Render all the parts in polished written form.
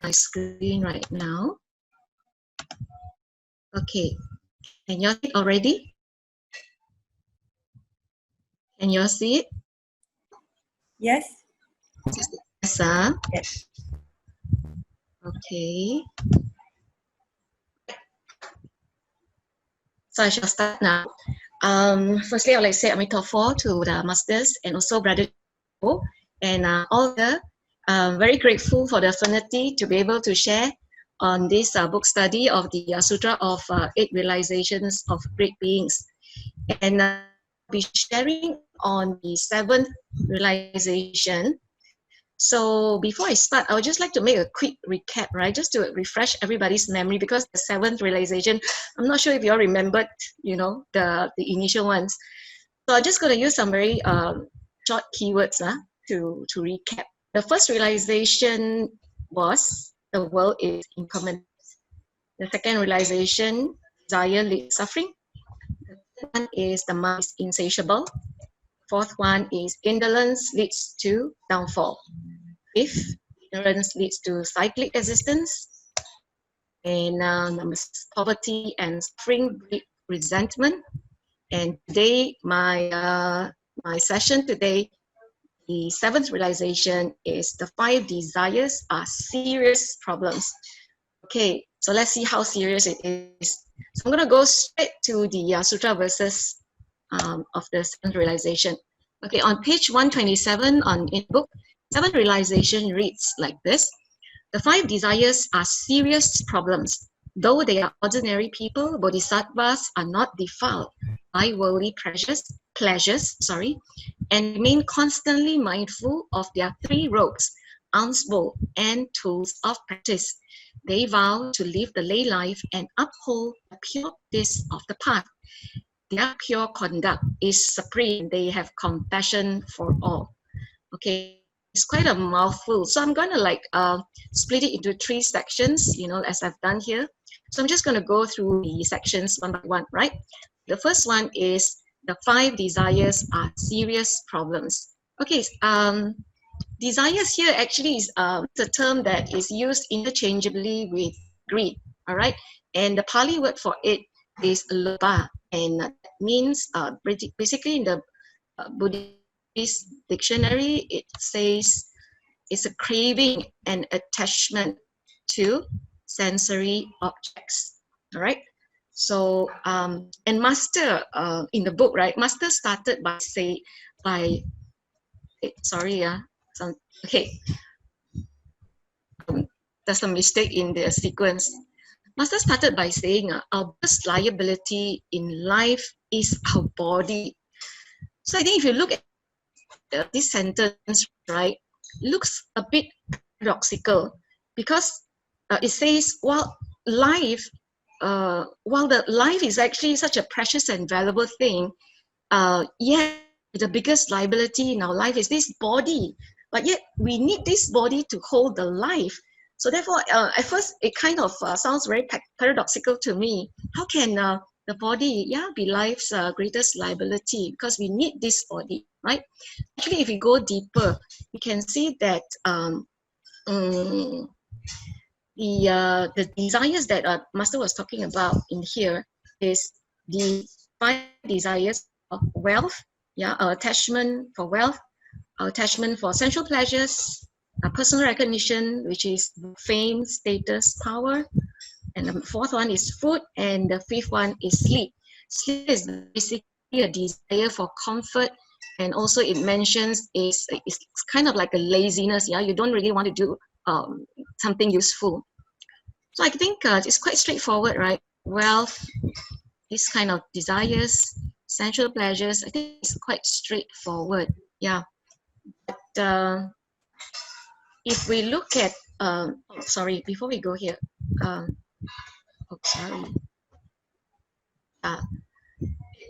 my screen right now. Okay, can you see it already? Can you see it? Yes. Yes, Yes. okay. So I shall start now. Firstly, I'd like to say Amitabha to the masters and also Brother Joe and all the very grateful for the opportunity to be able to share on this book study of the Sutra of 8 Realizations of Great Beings. And I'll be sharing on the 7th realization. So before I start, I would just like to make a quick recap, right? Just to refresh everybody's memory, because the 7th realization, I'm not sure if you all remembered, you know, the initial ones. So I'm just going to use some very short keywords to recap. The first realization was the world is impermanent. The second realization, desire leads to suffering. The third one is the mind is insatiable. Fourth one is indolence leads to downfall. Fifth, ignorance leads to cyclic existence. And number 6, poverty and suffering breed resentment. And today, my session today, the 7th realization is the 5 desires are serious problems. Okay, so let's see how serious it is. So I'm going to go straight to the Sutra verses of the 7th realization. Okay, on page 127 in book, 7th realization reads like this. The 5 desires are serious problems. Though they are ordinary people, bodhisattvas are not defiled by worldly pleasures, and remain constantly mindful of their 3 robes, alms bowl, and tools of practice. They vow to live the lay life and uphold the pure practice of the path. Their pure conduct is supreme. They have compassion for all. Okay, it's quite a mouthful. So I'm going to split it into 3 sections, you know, as I've done here. So I'm just going to go through the sections one by one, right? The first one is the 5 desires are serious problems. Okay, desires here actually is a term that is used interchangeably with greed, all right? And the Pali word for it is lobha, and that means basically in the Buddhist dictionary, it says it's a craving and attachment to sensory objects, all right? So, and Master, in the book, right, Master started by okay, there's a mistake in the sequence. Master started by saying, our biggest liability in life is our body. So I think if you look at this sentence, right, looks a bit paradoxical, because it says, while the life is actually such a precious and valuable thing, yet the biggest liability in our life is this body. But yet we need this body to hold the life. So therefore, at first, it kind of sounds very paradoxical to me. How can the body, be life's greatest liability? Because we need this body, right? Actually, if we go deeper, we can see that the desires that Master was talking about in here is the 5 desires of wealth, our attachment for wealth, our attachment for sensual pleasures, personal recognition, which is fame, status, power, and the 4th one is food, and the 5th one is sleep. Sleep is basically a desire for comfort, and also it mentions it's kind of like a laziness. You don't really want to do something useful. So I think it's quite straightforward, right? Wealth, this kind of desires, sensual pleasures, I think it's quite straightforward. Yeah. But if we look at, before we go here,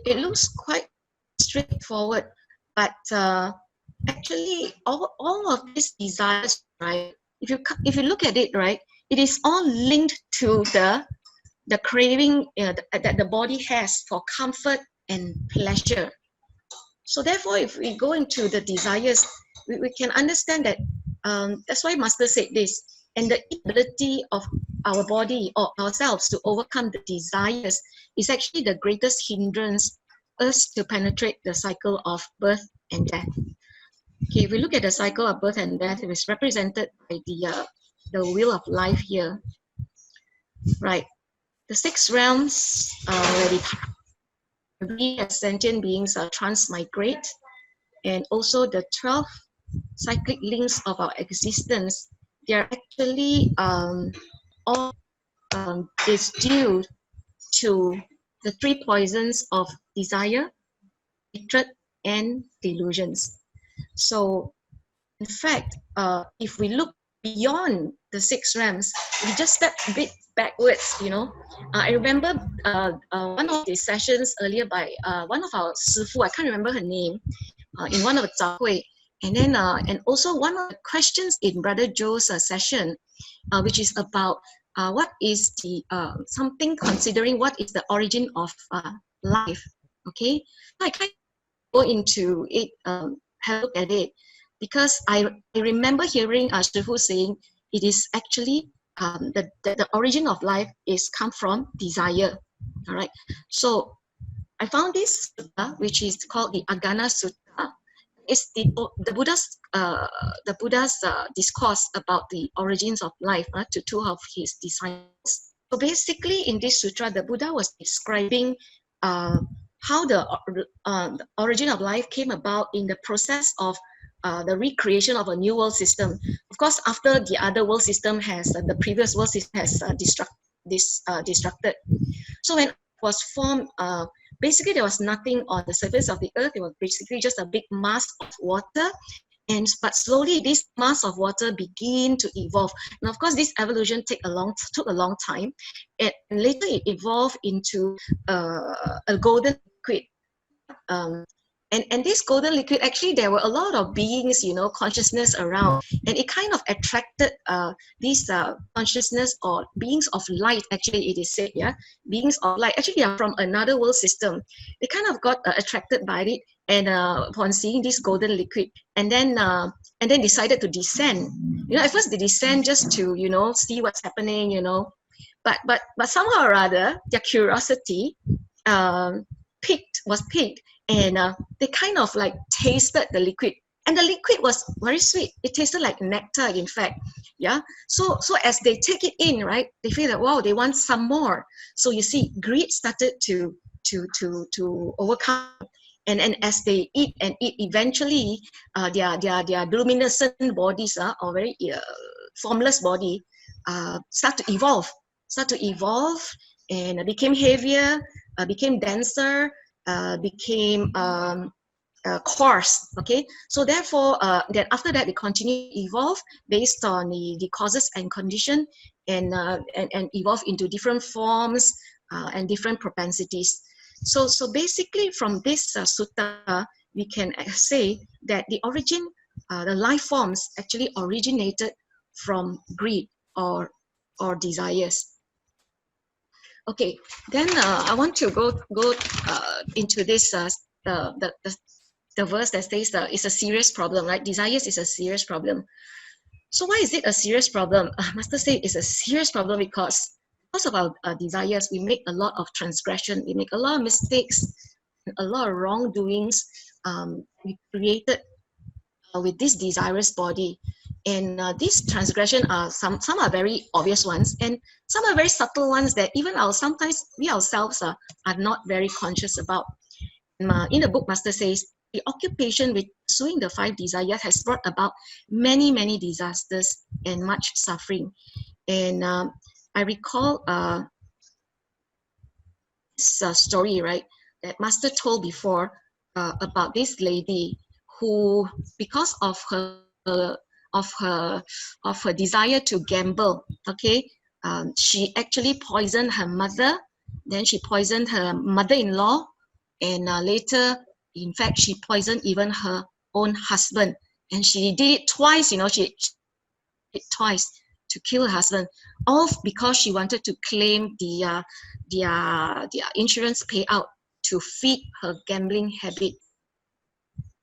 it looks quite straightforward, but actually all of these desires, right, if you look at it, right, it is all linked to the craving that the body has for comfort and pleasure. So therefore, if we go into the desires, we can understand that that's why Master said this. And the inability of our body or ourselves to overcome the desires is actually the greatest hindrance us to penetrate the cycle of birth and death. Okay, if we look at the cycle of birth and death, it is represented by the wheel of life here, right? The 6 realms where we as sentient beings transmigrate, and also the 12 cyclic links of our existence, they are actually all is due to the 3 poisons of desire, hatred, and delusions. So, in fact, if we look beyond the 6 realms, we just step a bit backwards, you know. I remember one of the sessions earlier by one of our Sifu, I can't remember her name, in one of the Zhahui, and then and also one of the questions in Brother Joe's session, which is about what is the something considering what is the origin of life. Okay, I kind of go into it, have a look at it, because I remember hearing Shifu saying it is actually the origin of life is come from desire. All right, so I found this sutta, which is called the Agana Sutta. It's the Buddha's discourse about the origins of life to 2 of his disciples. So basically, in this sutra, the Buddha was describing how the origin of life came about in the process of the recreation of a new world system. Of course, after the other world system has the previous world system has destructed. So when it was formed, basically there was nothing on the surface of the earth. It was basically just a big mass of water, but slowly this mass of water began to evolve. And of course, this evolution took a long time, and later it evolved into a golden liquid. And this golden liquid, actually, there were a lot of beings, you know, consciousness around, and it kind of attracted these consciousness or beings of light. Actually, it is said, yeah, beings of light. Actually, they are from another world system. They kind of got attracted by it, and upon seeing this golden liquid, and then decided to descend. You know, at first they descend just to, you know, see what's happening, you know, but somehow or other, their curiosity was piqued. And they kind of like tasted the liquid, and the liquid was very sweet. It tasted like nectar, in fact. Yeah. So as they take it in, right, they feel that wow, they want some more. So you see, greed started to overcome, and as they eat and eat, eventually their luminescent bodies or very formless body start to evolve, and became heavier, became denser. Became coarse. Okay, so therefore, then after that, they continue to evolve based on the causes and condition, and evolve into different forms and different propensities. So basically, from this sutta, we can say that the origin, the life forms actually originated from greed or desires. Okay, then I want to go into this the verse that says it's a serious problem, right? Desires is a serious problem. So why is it a serious problem? Master said it's a serious problem because of our desires, we make a lot of transgression, we make a lot of mistakes, a lot of wrongdoings. We created with this desirous body. And these transgression are some are very obvious ones, and some are very subtle ones that even sometimes we ourselves are not very conscious about. In the book, Master says the occupation with pursuing the 5 desires has brought about many disasters and much suffering. And I recall this story, right, that Master told before about this lady who, because of her desire to gamble, okay, she actually poisoned her mother, then she poisoned her mother-in-law, and later, in fact, she poisoned even her own husband. And she did it twice, you know, she did it twice to kill her husband, all because she wanted to claim the insurance payout to feed her gambling habit.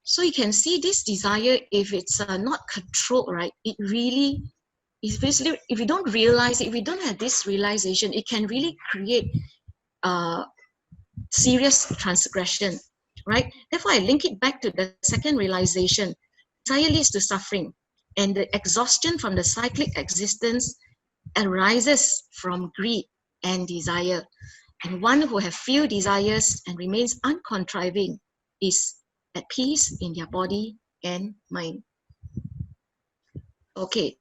So you can see this desire, if it's not controlled, right, it really basically, if you don't realize it, if you don't have this realization, it can really create serious transgression, right? Therefore, I link it back to the second realization. Desire leads to suffering, and the exhaustion from the cyclic existence arises from greed and desire. And one who has few desires and remains uncontriving is at peace in their body and mind. Okay,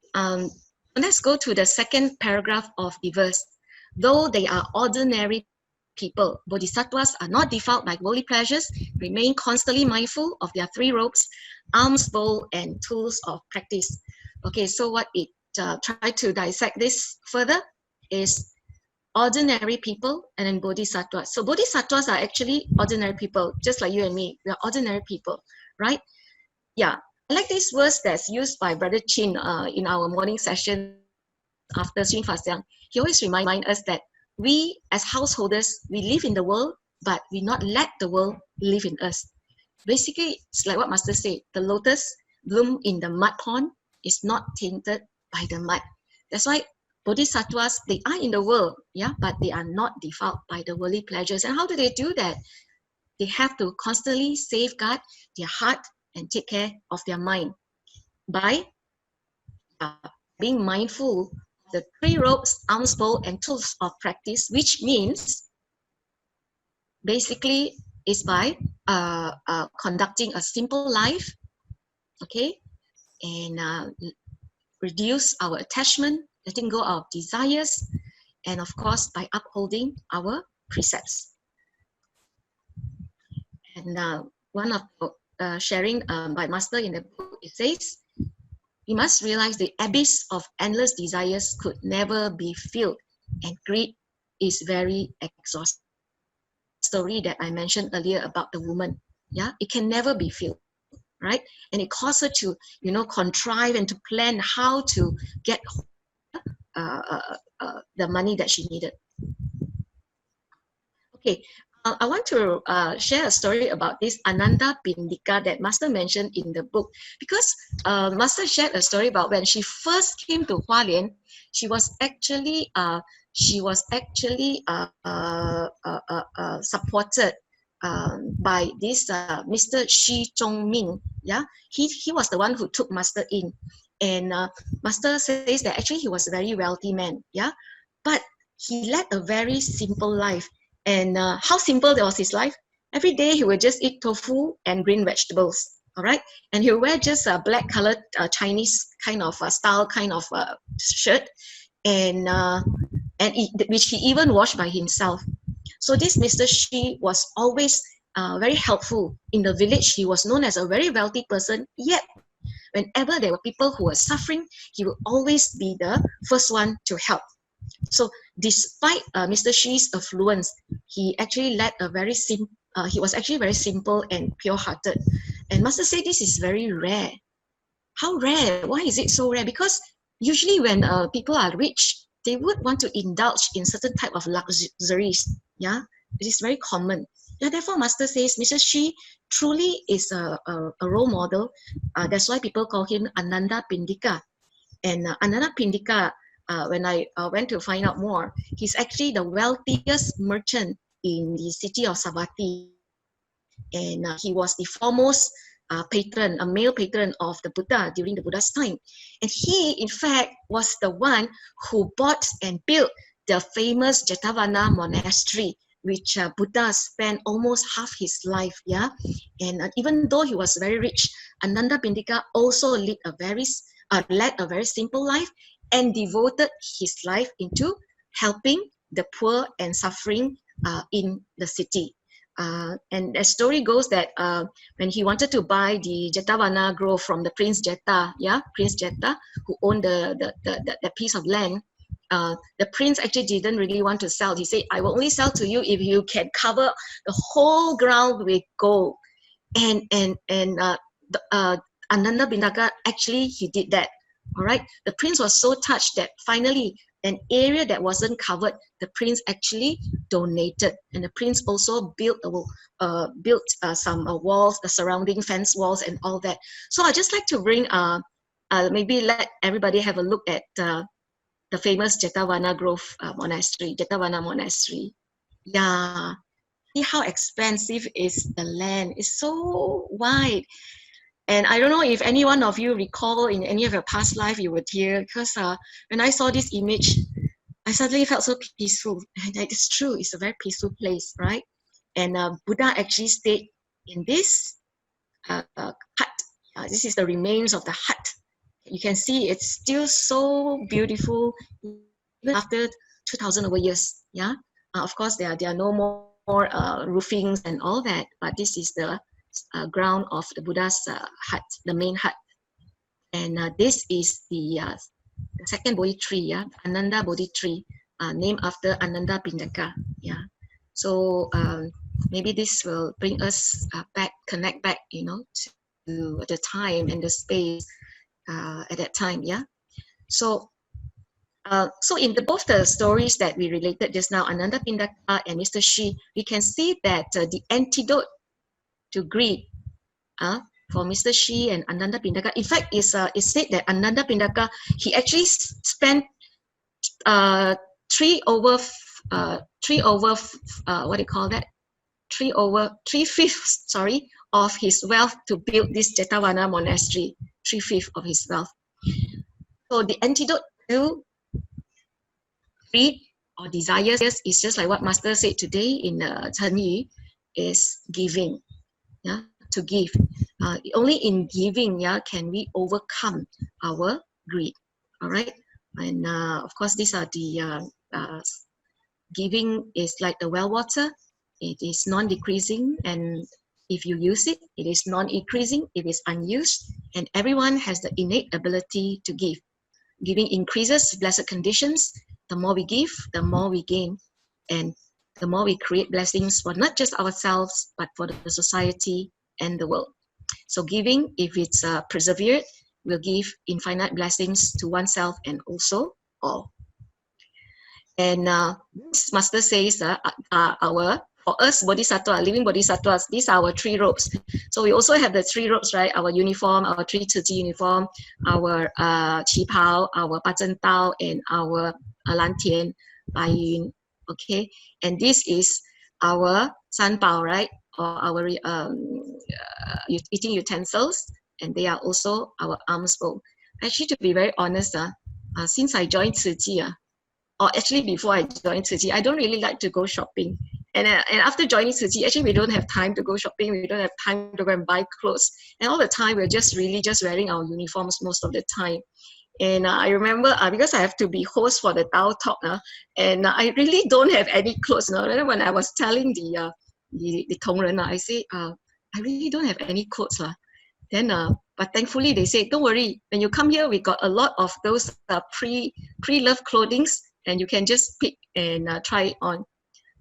let's go to the second paragraph of the verse. Though they are ordinary people, bodhisattvas are not defiled by worldly pleasures, remain constantly mindful of their three robes, alms bowl, and tools of practice. Okay, so what it try to dissect this further is ordinary people and then bodhisattvas. So bodhisattvas are actually ordinary people, just like you and me. We are ordinary people, right? Yeah, I like this verse that's used by Brother Chin in our morning session after Shin Fastyang. He always reminds us that we as householders, we live in the world, but we not let the world live in us. Basically, it's like what Master said, the lotus bloom in the mud pond is not tainted by the mud. That's why bodhisattvas, they are in the world, yeah, but they are not defiled by the worldly pleasures. And how do they do that? They have to constantly safeguard their heart and take care of their mind by being mindful of the three robes, alms bowl, and tools of practice, which means basically is by conducting a simple life, okay, and reduce our attachment, letting go of desires, and of course by upholding our precepts. And one of the sharing by Master in the book, it says, we must realize the abyss of endless desires could never be filled, and greed is very exhausting. Story that I mentioned earlier about the woman, yeah, it can never be filled, right? And it caused her to, contrive and to plan how to get the money that she needed. Okay, I want to share a story about this Ananda Pindika that Master mentioned in the book, because Master shared a story about when she first came to Hualien, she was actually supported by this Mr. Shi Zhongming. Yeah, he was the one who took Master in, and Master says that actually he was a very wealthy man. Yeah, but he led a very simple life. And how simple was his life? Every day he would just eat tofu and green vegetables, all right? And he'll wear just a black colored Chinese kind of style kind of shirt, and which he even washed by himself. So this Mr. Shi was always very helpful in the village. He was known as a very wealthy person, yet whenever there were people who were suffering, he would always be the first one to help. So despite Mr. Shi's affluence, he actually led a very he was actually very simple and pure-hearted. And Master said this is very rare. How rare? Why is it so rare? Because usually when people are rich, they would want to indulge in certain type of luxuries. Yeah, it is very common. Yeah, therefore, Master says Mr. Shi truly is a role model. That's why people call him Ananda Pindika. And Ananda Pindika, when I went to find out more, he's actually the wealthiest merchant in the city of Savatthi. And he was the foremost patron, a male patron of the Buddha during the Buddha's time. And he, in fact, was the one who bought and built the famous Jetavana monastery, which Buddha spent almost half his life, yeah? And even though he was very rich, Ananda Pindika also led a very simple life, and devoted his life into helping the poor and suffering in the city. And the story goes that when he wanted to buy the Jetavana grove from the Prince Jeta, Prince Jeta, who owned the piece of land, the prince actually didn't really want to sell. He said, I will only sell to you if you can cover the whole ground with gold. And Ananda Pindika, actually, he did that. All right, the prince was so touched that finally an area that wasn't covered, the prince actually donated, and the prince also built some walls, the surrounding fence walls, and all that. So I just like to bring maybe let everybody have a look at the famous Jetavana Grove Monastery, Jetavana Monastery. Yeah, see how expansive is the land. It's so wide. And I don't know if any one of you recall in any of your past life you were here, because when I saw this image, I suddenly felt so peaceful. And it's true, it's a very peaceful place, right? And Buddha actually stayed in this hut. This is the remains of the hut. You can see it's still so beautiful even after 2,000 over years. Yeah, of course there are no more roofings and all that, but this is the ground of the Buddha's hut, the main hut. And this is the second Bodhi tree, yeah, Ananda Bodhi tree, named after Ananda Pindaka. Yeah, so maybe this will bring us back, connect back, you know, to the time and the space at that time. Yeah, so so in both the stories that we related just now, Ananda Pindaka and Mr. Shi, we can see that the antidote to greed for Mr. Shi and Ananda Pindaka, in fact, it's said that Ananda Pindaka, he actually spent 3/5 of his wealth to build this Jetavana monastery. 3/5 of his wealth. So the antidote to greed or desires is just like what Master said today in Chen Yu, is giving. Yeah, to give. Only in giving, yeah, can we overcome our greed. All right, and of course, these are the giving is like the well water. It is non-decreasing, and if you use it, it is non-increasing. It is unused, and everyone has the innate ability to give. Giving increases blessed conditions. The more we give, the more we gain, and the more we create blessings for not just ourselves, but for the society and the world. So giving, if it's persevered, will give infinite blessings to oneself and also all. And this Master says for us Bodhisattva, living Bodhisattvas, these are our 3 robes. So we also have the 3 robes, right? Our uniform, our 3 Tzu Chi uniform, our Qi Pao, our Pa Zhen Dao, and our Lan Tian Bai Yun. Okay, and this is our San Bao, right? Or our eating utensils, and they are also our alms bowl. Actually, to be very honest, since I joined Tzu Chi, or actually before I joined Tzu Chi, I don't really like to go shopping. And after joining Tzu Chi, actually we don't have time to go shopping. We don't have time to go and buy clothes. And all the time we're just wearing our uniforms most of the time. And I remember because I have to be host for the Tao talk, and I really don't have any clothes. When I was telling the Tongren, I say I really don't have any clothes. Then, but thankfully they say, don't worry. When you come here, we got a lot of those pre-loved clothings, and you can just pick and try it on.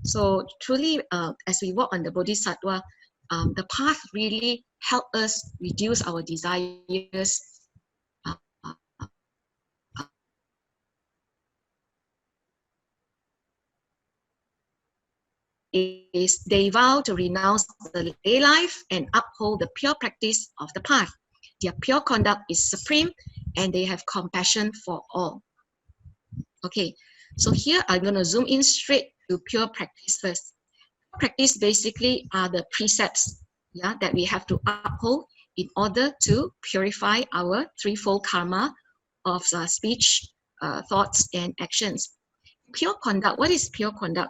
So truly, as we walk on the Bodhisattva, the path really help us reduce our desires. Is they vow to renounce the lay life and uphold the pure practice of the path. Their pure conduct is supreme, and they have compassion for all. Okay, so here I'm going to zoom in straight to pure practice first. Practice basically are the precepts, yeah, that we have to uphold in order to purify our 3-fold karma of speech, thoughts, and actions. Pure conduct, what is pure conduct?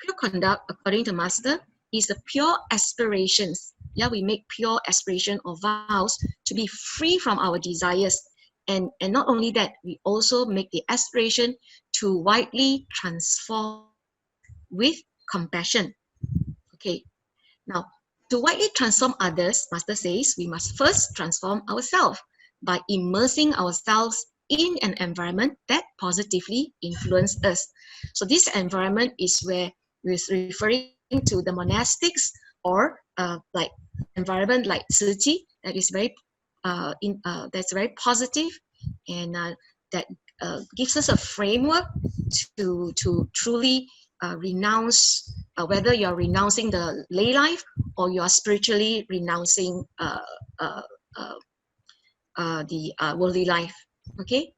Pure conduct, according to Master, is the pure aspirations. Yeah, we make pure aspiration or vows to be free from our desires. And not only that, we also make the aspiration to widely transform with compassion. Okay, now to widely transform others, Master says, we must first transform ourselves by immersing ourselves in an environment that positively influences us. So this environment is where we're referring to the monastics, or like environment like Tzu Chi, that is very that's very positive, and that gives us a framework to truly renounce, whether you're renouncing the lay life or you are spiritually renouncing the worldly life. Okay.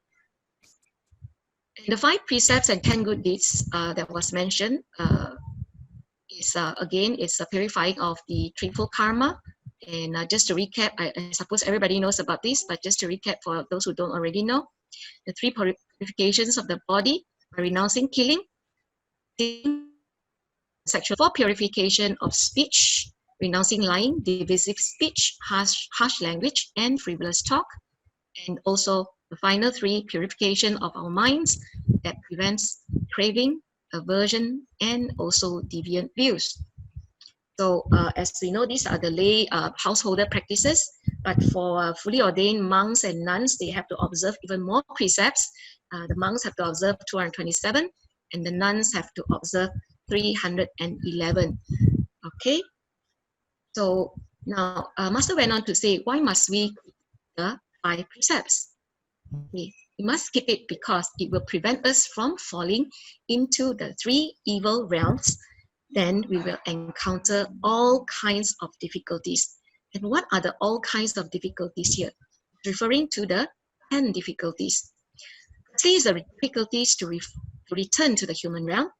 And the 5 precepts and 10 good deeds that was mentioned is again, it's a purifying of the threefold karma. And just to recap, I suppose everybody knows about this, but just to recap for those who don't already know, the 3 purifications of the body by renouncing killing, sexual, 4 purification of speech, renouncing lying, divisive speech, harsh language, and frivolous talk, and also the final 3 purification of our minds that prevents craving, aversion, and also deviant views. So as we know, these are the lay householder practices, but for fully ordained monks and nuns, they have to observe even more precepts. The monks have to observe 227, and the nuns have to observe 311. Okay, so now Master went on to say, why must we keep the 5 precepts? We must keep it because it will prevent us from falling into the 3 evil realms. Then we will encounter all kinds of difficulties. And what are the all kinds of difficulties here? Referring to the 10 difficulties. Firstly is the difficulties to return to the human realm.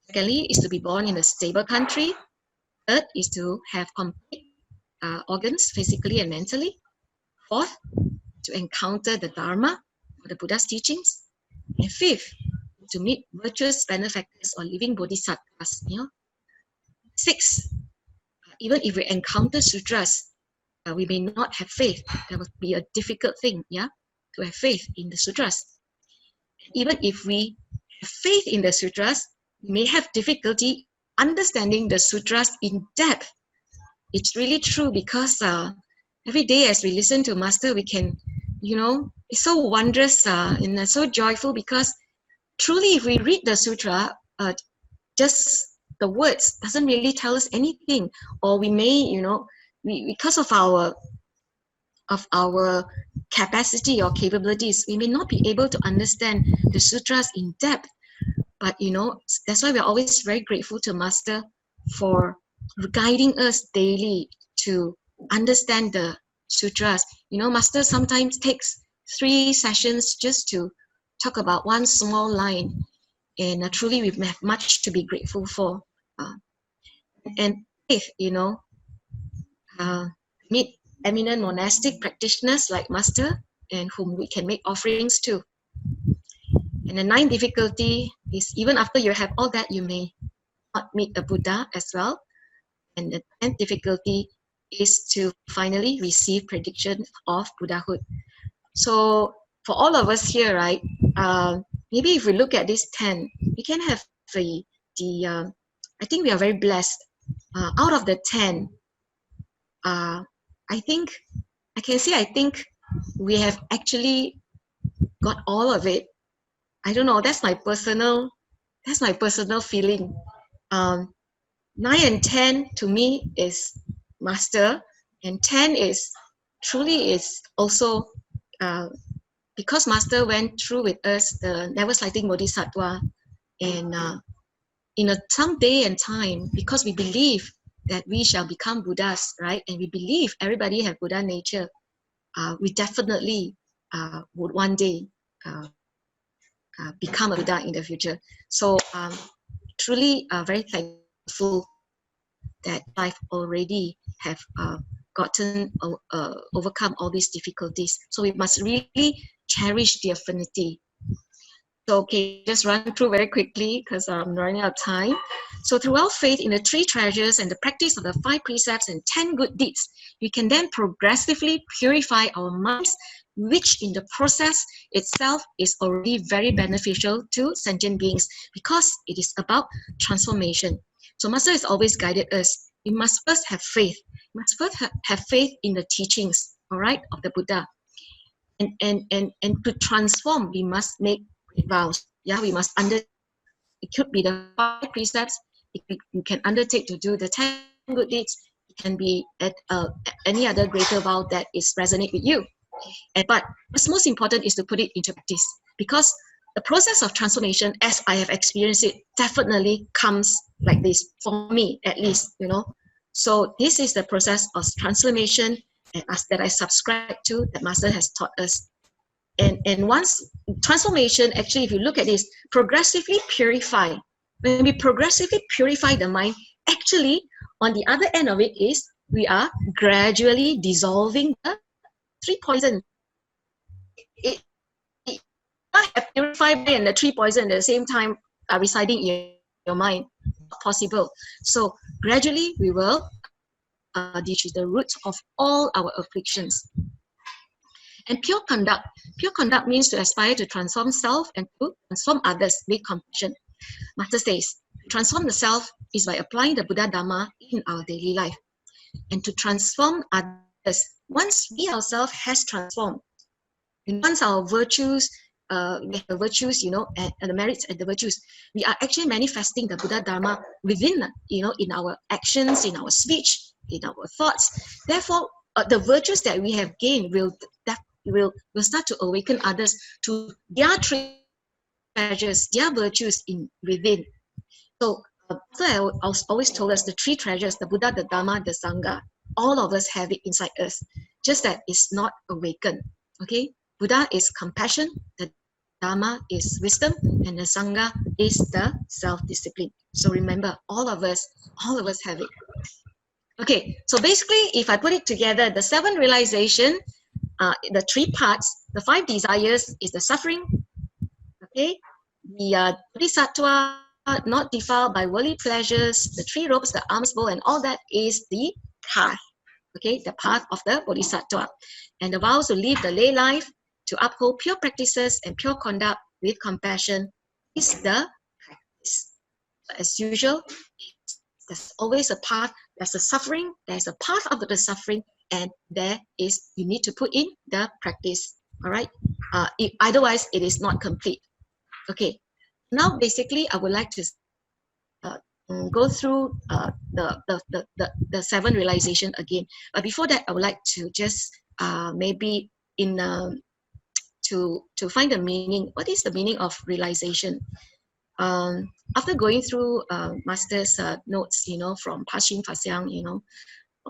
Secondly is to be born in a stable country. Third is to have complete organs physically and mentally. Fourth, to encounter the Dharma or the Buddha's teachings. And fifth, to meet virtuous benefactors or living bodhisattvas. Sixth, even if we encounter sutras, we may not have faith. That would be a difficult thing, to have faith in the sutras. Even if we have faith in the sutras, we may have difficulty understanding the sutras in depth. It's really true because every day as we listen to Master, we can, it's so wondrous and so joyful because truly if we read the sutra, just the words doesn't really tell us anything, or we may, because of our capacity or capabilities, we may not be able to understand the sutras in depth. But that's why we're always very grateful to Master for guiding us daily to understand the sutras. Master sometimes takes 3 sessions just to talk about one small line, and truly we have much to be grateful for. And if meet eminent monastic practitioners like Master, and whom we can make offerings to. And the 9th difficulty is even after you have all that, you may not meet a Buddha as well. And the 10th difficulty is to finally receive prediction of Buddhahood. So for all of us here, right, maybe if we look at this 10, we can have I think we are very blessed. Out of the 10, I think we have actually got all of it. I don't know, that's my personal feeling. 9 and 10 to me is Master, and 10 is also because Master went through with us the never slighting bodhisattva, and in some day and time, because we believe that we shall become Buddhas, right? And we believe everybody have Buddha nature. We definitely would one day become a Buddha in the future. So truly very thankful that I've already have overcome all these difficulties. So we must really cherish the affinity. So okay, just run through very quickly because I'm running out of time. So throughout faith in the 3 treasures and the practice of the 5 precepts and 10 good deeds, we can then progressively purify our minds, which in the process itself is already very beneficial to sentient beings because it is about transformation. So Master has always guided us. We must first have faith. We must first have faith in the teachings, all right, of the Buddha. And to transform, we must make vows. We must it could be the 5 precepts. You can undertake to do the 10 good deeds. It can be at any other greater vow that is resonate with you. But what's most important is to put it into practice, because the process of transformation, as I have experienced it, definitely comes like this, for me at least, So this is the process of transformation that I subscribe to, that Master has taught us. And once transformation, actually, if you look at this, progressively purify. When we progressively purify the mind, actually, on the other end of it is we are gradually dissolving the three poisons. It not have purified and the three poison at the same time residing in your mind. Not possible. So gradually we will teach the root of all our afflictions. And pure conduct means to aspire to transform self and to transform others with compassion. Master says, transform the self is by applying the Buddha Dharma in our daily life. And to transform others, once we ourselves has transformed, and once our virtues, we have the virtues, and the merits and the virtues, we are actually manifesting the Buddha Dharma within, in our actions, in our speech, in our thoughts. Therefore, the virtues that we have gained will start to awaken others to their treasures, their virtues within. So I always told us the three treasures, the Buddha, the Dharma, the Sangha, all of us have it inside us, just that it's not awakened. Okay, Buddha is compassion, the Dharma is wisdom, and the Sangha is the self-discipline. So remember, all of us have it. Okay, so basically, if I put it together, the 7 realization, the 3 parts, the 5 desires is the suffering. Okay, the bodhisattva, not defiled by worldly pleasures, the 3 ropes, the alms bowl, and all that is the path. Okay, the path of the bodhisattva. And the vows to live the lay life, to uphold pure practices and pure conduct with compassion is the practice. As usual, there's always a path, there's a suffering, there's a path of the suffering, and you need to put in the practice. All right, otherwise it is not complete. Okay, now basically I would like to go through the 7 realization again. But before that, I would like to just maybe to find the meaning. What is the meaning of realization? After going through Master's notes, from Pashin Fasyang,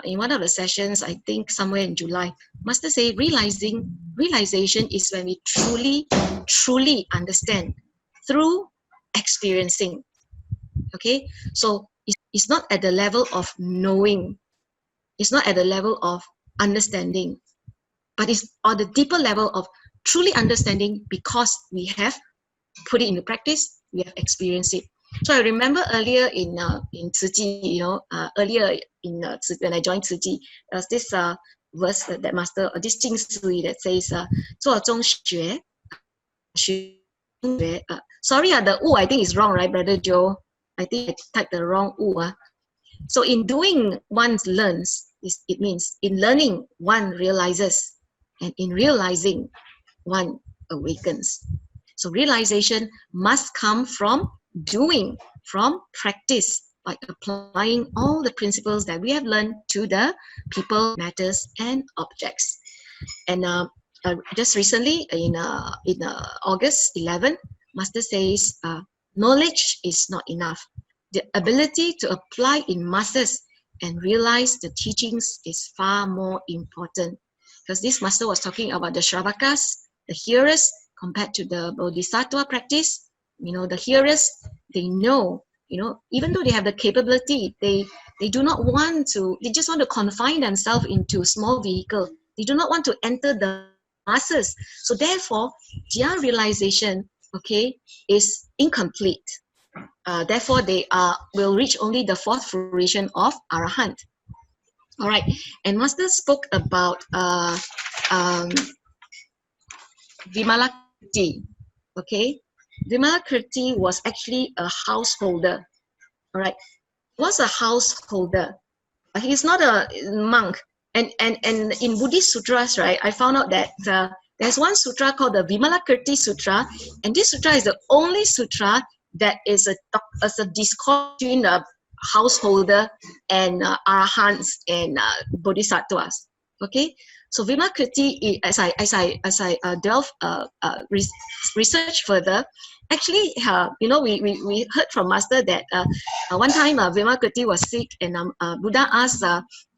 in one of the sessions, I think somewhere in July, Master say realization is when we truly understand through experiencing. Okay, so it's not at the level of knowing, it's not at the level of understanding, but it's on the deeper level of truly understanding because we have put it into practice, we have experienced it. So I remember earlier in Tzu Chi, earlier in when I joined Tzu Chi, there was this verse that Master, this Jing Sui that says, 做中学, sorry, the U I think is wrong, right, Brother Joe? I think I typed the wrong U. So in doing, one learns. It means in learning, one realizes, and in realizing, one awakens. So realization must come from doing, from practice, by applying all the principles that we have learned to the people, matters, and objects. And just recently, in August 11, Master says, knowledge is not enough. The ability to apply in masses and realize the teachings is far more important. Because this Master was talking about the Shravakas, the hearers, compared to the Bodhisattva practice. The hearers, they know, even though they have the capability, they do not want to, they just want to confine themselves into a small vehicle. They do not want to enter the masses. So therefore, their realization, okay, is incomplete. Therefore, they will reach only the 4th fruition of Arahant. All right, and Master spoke about Vimalakirti. Okay, Vimalakirti was actually a householder. All right, he was a householder. He's not a monk. And in Buddhist sutras, right, I found out that there's one sutra called the Vimalakirti Sutra, and this sutra is the only sutra that is a discord between a householder and arahants and bodhisattvas. Okay, so Vimalakirti, as I delve research further, actually, we heard from Master that one time Vimalakirti was sick, and Buddha asked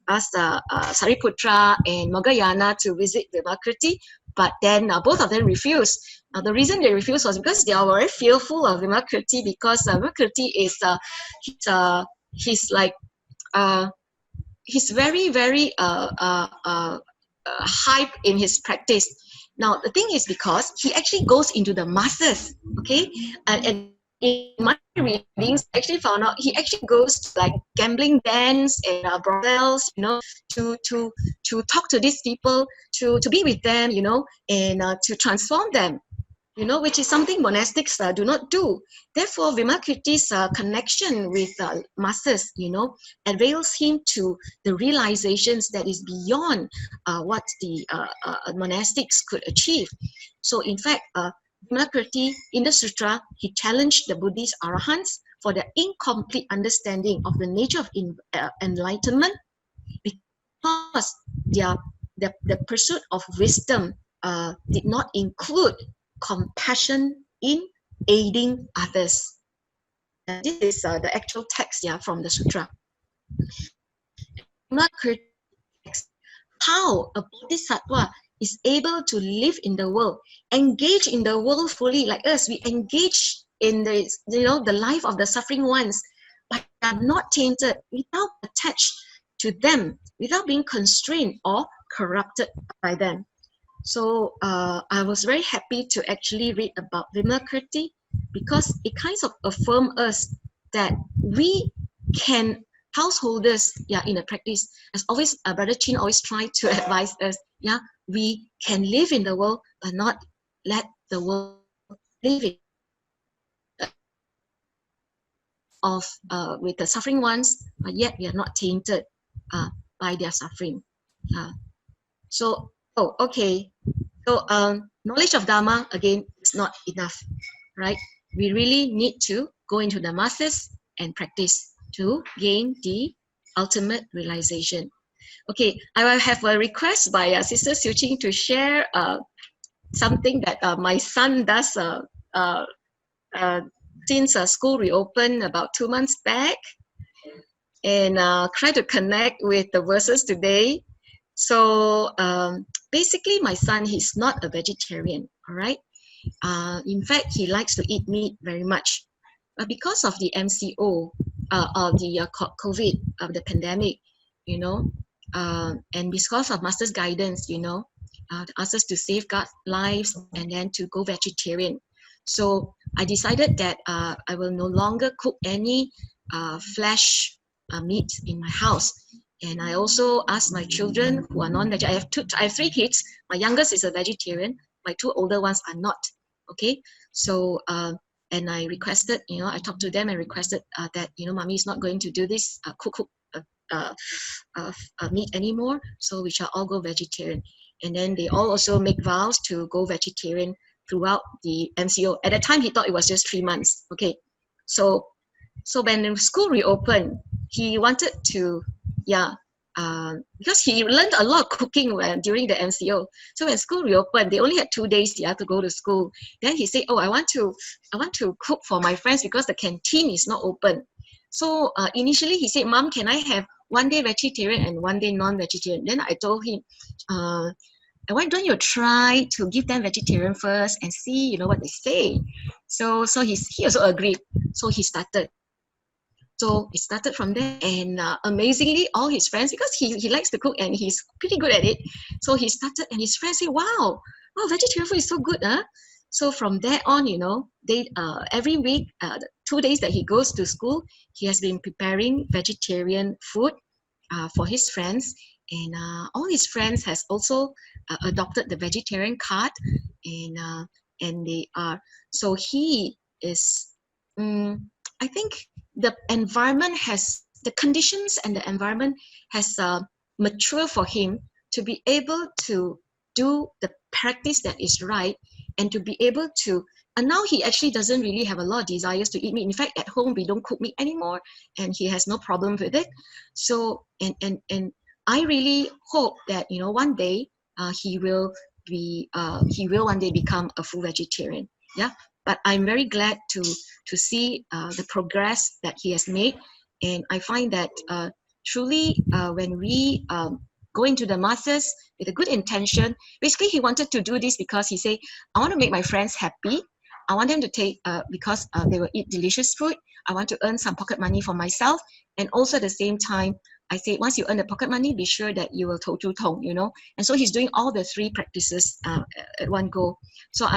asked Sariputra and Mogayana to visit Vimakriti, but then both of them refused. The reason they refused was because they are very fearful of Vimakriti, because Vimakriti is he's like he's very very hype in his practice. Now the thing is, because he actually goes into the masses, okay, and in my readings, I actually found out he actually goes to like gambling dens and brothels, to talk to these people, to be with them, and to transform them, which is something monastics do not do. Therefore, Vimakriti's connection with masses, avails him to the realizations that is beyond what the monastics could achieve. So, in fact, Vimakriti, in the sutra, he challenged the Buddhist arahants for their incomplete understanding of the nature of enlightenment, because the pursuit of wisdom did not include compassion in aiding others. This is the actual text, from the sutra. How a bodhisattva is able to live in the world, engage in the world fully, like us. We engage in the life of the suffering ones, but are not tainted, without attached to them, without being constrained or corrupted by them. So I was very happy to actually read about Vimakriti, because it kind of affirms us that we can, householders, in a practice, as always, Brother Chin always tried to advise us, we can live in the world, but not let the world live in with the suffering ones, but yet we are not tainted by their suffering. So, okay. So, knowledge of Dharma, again, is not enough, right? We really need to go into the masses and practice to gain the ultimate realization. Okay, I will have a request by Sister Tzu Chi to share something that my son does since school reopened about 2 months back, and try to connect with the verses today. So basically, my son, he's not a vegetarian, all right? In fact, he likes to eat meat very much. But because of the MCO, of the COVID, of the pandemic, and because of Master's guidance, asked us to safeguard lives and then to go vegetarian. So I decided that I will no longer cook any flesh meat in my house. And I also asked my children who are non-vegetarian. I have 3 kids. My youngest is a vegetarian. My 2 older ones are not. Okay, so and I requested, I talked to them and requested that Mommy is not going to do this cook meat anymore. So we shall all go vegetarian. And then they all also make vows to go vegetarian throughout the MCO. At that time, he thought it was just 3 months. Okay, so when the school reopened, he wanted to, because he learned a lot of cooking during the MCO. So when school reopened, they only had 2 days to go to school. Then he said, "Oh, I want to cook for my friends because the canteen is not open." So initially he said, "Mom, can I have 1 day vegetarian and 1 day non-vegetarian?" Then I told him, "Why don't you try to give them vegetarian first and see, what they say?" So he also agreed. So he started. So it started from there, and amazingly, all his friends, because he likes to cook and he's pretty good at it. So he started, and his friends say, "Wow, vegetarian food is so good, huh?" So from there on, they every week, 2 days that he goes to school, he has been preparing vegetarian food for his friends, and all his friends has also adopted the vegetarian card, and they are. So he is. I think the conditions and the environment has matured for him to be able to do the practice that is right, and to be able to, and now he actually doesn't really have a lot of desires to eat meat. In fact, at home we don't cook meat anymore, and he has no problem with it. So and I really hope that one day he will one day become a full vegetarian. Yeah. But I'm very glad to see the progress that he has made, and I find that truly, when we go into the masses with a good intention, basically he wanted to do this because he said, I want to make my friends happy. I want them to take, because they will eat delicious food. I want to earn some pocket money for myself. And also at the same time, I say, once you earn the pocket money, be sure that you will totu tong, you know. And so he's doing all the three practices at one go. So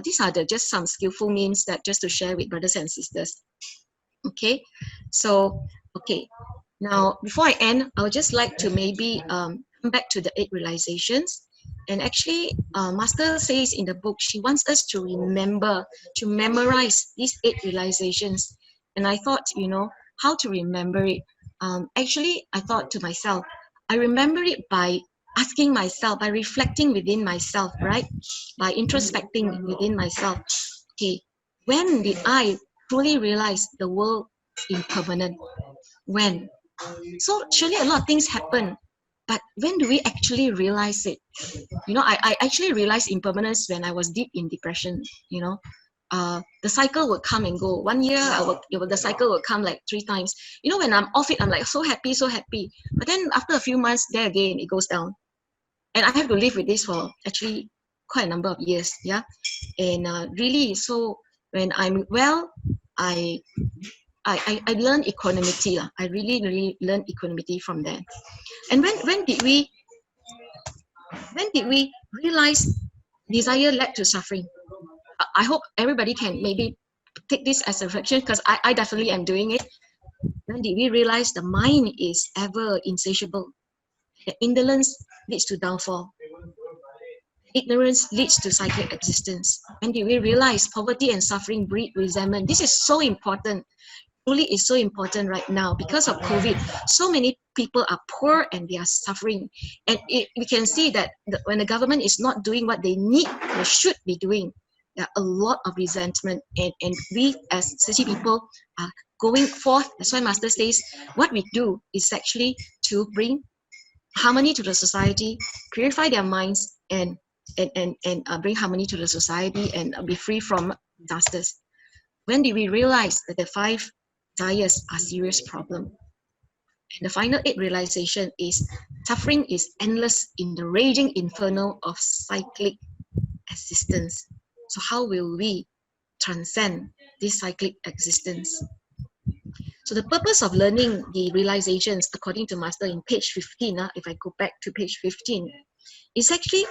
these are just some skillful means that just to share with brothers and sisters. Okay, so, okay. Now, before I end, I would just like to maybe come back to the 8 realizations. And actually, Master says in the book, she wants us to remember, to memorize these 8 realizations. And I thought, you know, how to remember it. Actually, I thought to myself, I remember it by asking myself, by reflecting within myself, right? By introspecting within myself. Okay, when did I truly realize the world impermanent? When? So surely a lot of things happen, but when do we actually realize it? You know, I actually realized impermanence when I was deep in depression. You know, the cycle would come and go. 1 year, the cycle would come like 3 times. You know, when I'm off it, I'm like so happy, so happy. But then after a few months, there again, it goes down, and I have to live with this for actually quite a number of years. Yeah, and really, so when I'm well, I learned equanimity. I really learned equanimity from there. And when did we realize desire led to suffering? I hope everybody can maybe take this as a reflection, because I definitely am doing it. When did we realize the mind is ever insatiable? The indolence leads to downfall. Ignorance leads to cyclic existence. When did we realize poverty and suffering breed resentment? This is so important. Truly is so important right now because of COVID. So many people are poor and they are suffering. And we can see that when the government is not doing what they need or should be doing, there are a lot of resentment. And we as Tzu Chi people are going forth. That's why Master says what we do is actually to bring harmony to the society, purify their minds, and bring harmony to the society and be free from disasters. When did we realize that the 5 desires are serious problem? And the final 8 realization is suffering is endless in the raging inferno of cyclic existence. So how will we transcend this cyclic existence? So the purpose of learning the realizations, according to Master in page 15, if I go back to page 15, is actually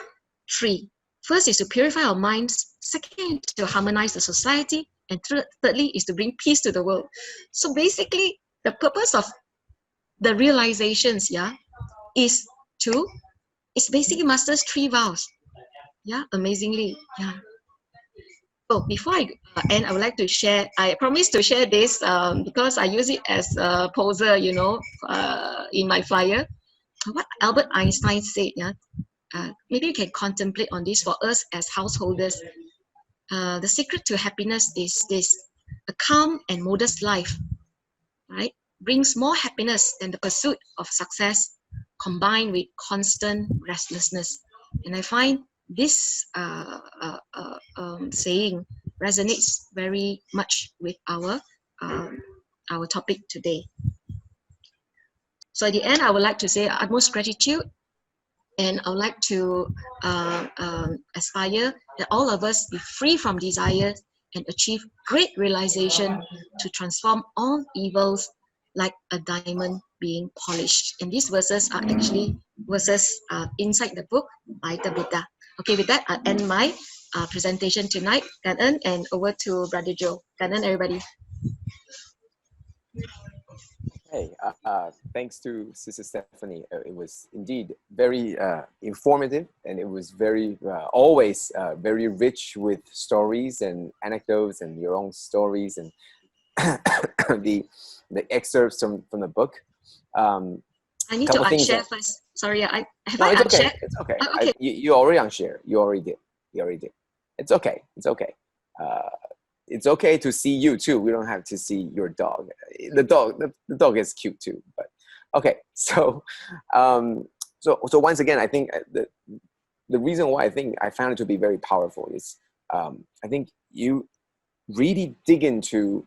3. First is to purify our minds. Second, to harmonize the society. And thirdly, is to bring peace to the world. So basically, the purpose of the realizations, is basically Master's 3 vows. Amazingly, So before I end, I would like to share. I promised to share this because I use it as a poser, in my flyer. What Albert Einstein said, maybe you can contemplate on this for us as householders. The secret to happiness is this: a calm and modest life, right, brings more happiness than the pursuit of success combined with constant restlessness. And I find this saying resonates very much with our topic today. So at the end, I would like to say utmost gratitude, and I would like to aspire that all of us be free from desires and achieve great realization to transform all evils like a diamond being polished. And these verses are actually verses inside the book by the Buddha. Okay, with that, I'll end my presentation tonight. Kanan, and over to Brother Joe. Kanan, everybody. Hey, thanks to Sister Stephanie. It was indeed very informative, and it was very always very rich with stories and anecdotes and your own stories and the excerpts from the book. I need to unshare first. Sorry, I it's okay. unshared? It's okay. Oh, okay. You already unshare. You already did. It's okay. It's okay. It's okay to see you too. We don't have to see your dog. The dog is cute too. But okay. So once again, I think the reason why I think I found it to be very powerful is I think you really dig into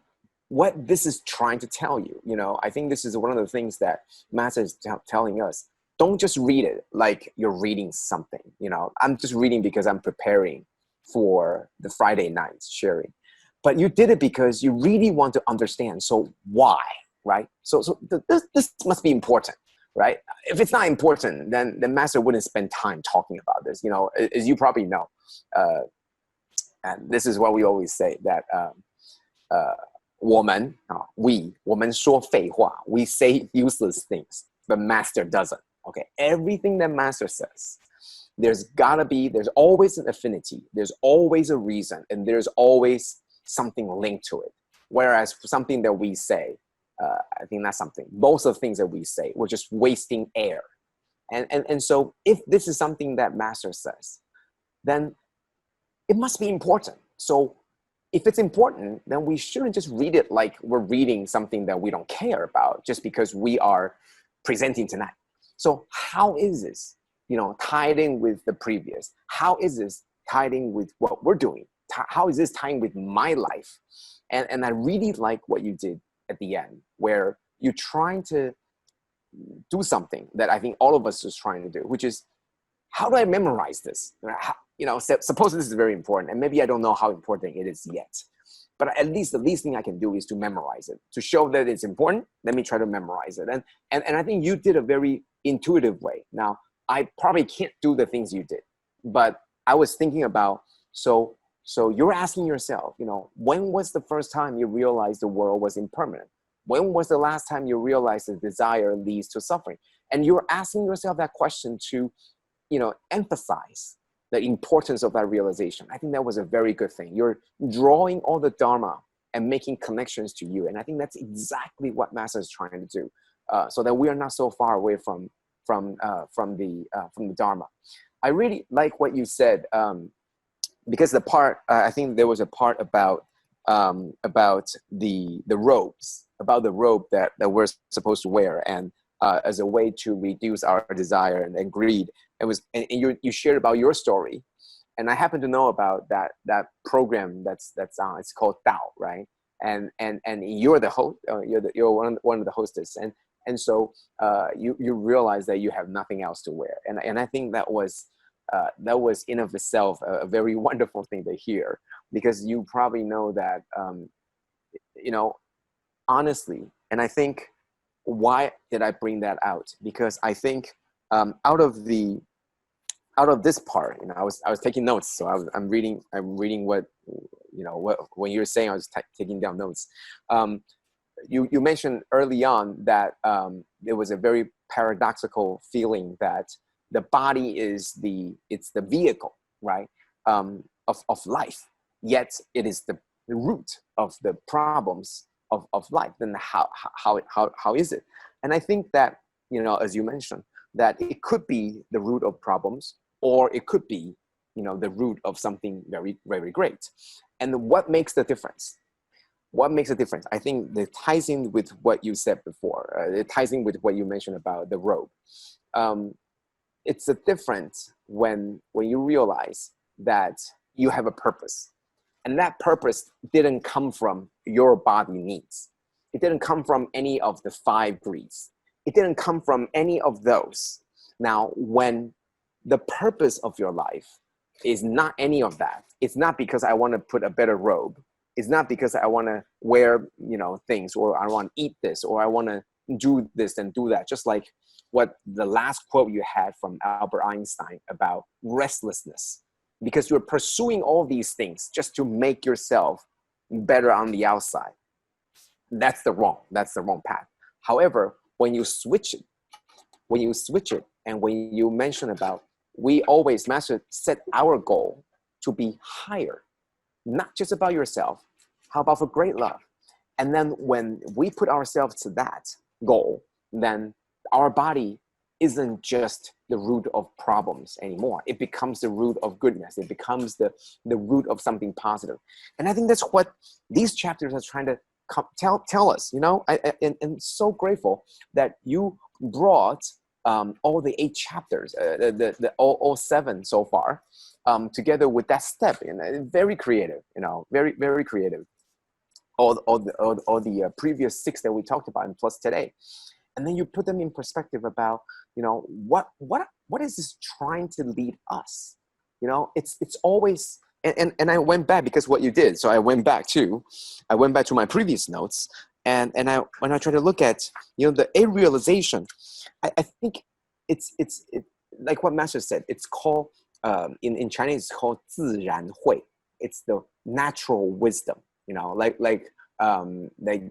what this is trying to tell you. You know, I think this is one of the things that Master is telling us. Don't just read it like you're reading something. You know, I'm just reading because I'm preparing for the Friday night sharing. But you did it because you really want to understand. So why, right? So this must be important, right? If it's not important, then the Master wouldn't spend time talking about this. You know, as you probably know, and this is what we always say, that we 我们说废话, we say useless things, but Master doesn't. Okay, everything that Master says, there's always an affinity, there's always a reason, and there's always something linked to it. Whereas something that we say, I think that's something, most of the things that we say, we're just wasting air. And so if this is something that Master says, then it must be important. So if it's important, then we shouldn't just read it like we're reading something that we don't care about just because we are presenting tonight. So how is this, you know, tied in with the previous? How is this tied in with what we're doing? How is this tying with my life? And I really like what you did at the end, where you're trying to do something that I think all of us is trying to do, which is, how do I memorize this? You know, suppose this is very important, and maybe I don't know how important it is yet. But at least the least thing I can do is to memorize it. To show that it's important, let me try to memorize it. And I think you did a very intuitive way. Now, I probably can't do the things you did, but I was thinking about, so you're asking yourself, you know, when was the first time you realized the world was impermanent? When was the last time you realized that desire leads to suffering? And you're asking yourself that question to, you know, emphasize the importance of that realization. I think that was a very good thing. You're drawing all the Dharma and making connections to you. And I think that's exactly what Master is trying to do, so that we are not so far away from the Dharma. I really like what you said, because the part, I think there was a part about the robes, about the robe that we're supposed to wear, and as a way to reduce our desire and greed. It was, and you shared about your story, and I happen to know about that program that's on. It's called Tao, right? And you're the host. You're one of the hostess, and so you realize that you have nothing else to wear, and I think that was in of itself a very wonderful thing to hear, because you probably know that, you know, honestly, and I think, why did I bring that out? Because I think out of this part, you know, I was taking notes, so I'm reading what, you know, when you're saying, I was taking down notes. You mentioned early on that there was a very paradoxical feeling that the body is the vehicle, right, of life, yet it is the root of the problems of life. Then how is it? And I think that, you know, as you mentioned, that it could be the root of problems, or it could be, you know, the root of something very, very great. And what makes the difference? What makes a difference? I think it ties in with what you said before. It ties in with what you mentioned about the robe. It's a difference when you realize that you have a purpose, and that purpose didn't come from your body needs. It didn't come from any of the 5 greeds. It didn't come from any of those. Now, when the purpose of your life is not any of that, it's not because I want to put a better robe. It's not because I want to wear, you know, things, or I want to eat this, or I want to do this and do that. Just like what the last quote you had from Albert Einstein about restlessness, because you're pursuing all these things just to make yourself better on the outside. That's the wrong path. However, when you switch it, and when you mention about, we always, Master set our goal to be higher, not just about yourself. How about for great love? And then when we put ourselves to that goal, then our body isn't just the root of problems anymore. It becomes the root of goodness. It becomes the root of something positive. And I think that's what these chapters are trying to tell us, you know. I'm so grateful that you brought all the 8 chapters, all 7 so far, together with that step. And very creative, you know, very, very creative. all the previous 6 that we talked about, and plus today, and then you put them in perspective about, what is this trying to lead us? It's always, and I went back because what you did. So I went back to my previous notes, and when I try to look at, the A realization, I think it's like what Master said. It's called in Chinese, it's called 自然慧. It's the natural wisdom. Like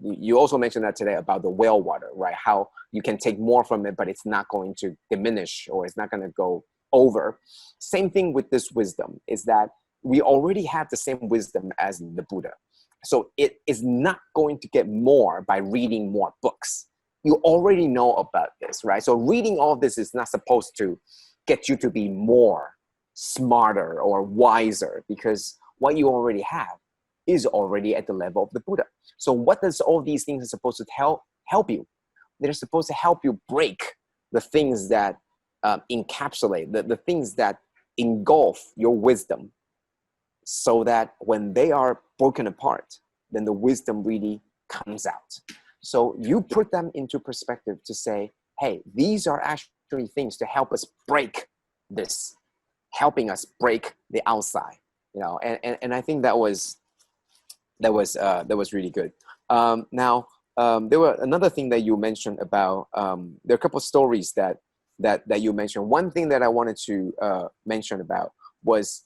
you also mentioned that today about the well water, right? How you can take more from it, but it's not going to diminish, or it's not going to go over. Same thing with this wisdom, is that we already have the same wisdom as the Buddha. So it is not going to get more by reading more books. You already know about this, right? So reading all this is not supposed to get you to be more smarter or wiser, because what you already have is already at the level of the Buddha. So what does all these things are supposed to help you? They're supposed to help you break the things that encapsulate, the things that engulf your wisdom, so that when they are broken apart, then the wisdom really comes out. So you put them into perspective to say, hey, these are actually things to help us break this, helping us break the outside, and I think that was really good. Now, there were another thing that you mentioned about, there are a couple of stories that you mentioned. One thing that I wanted to mention about was,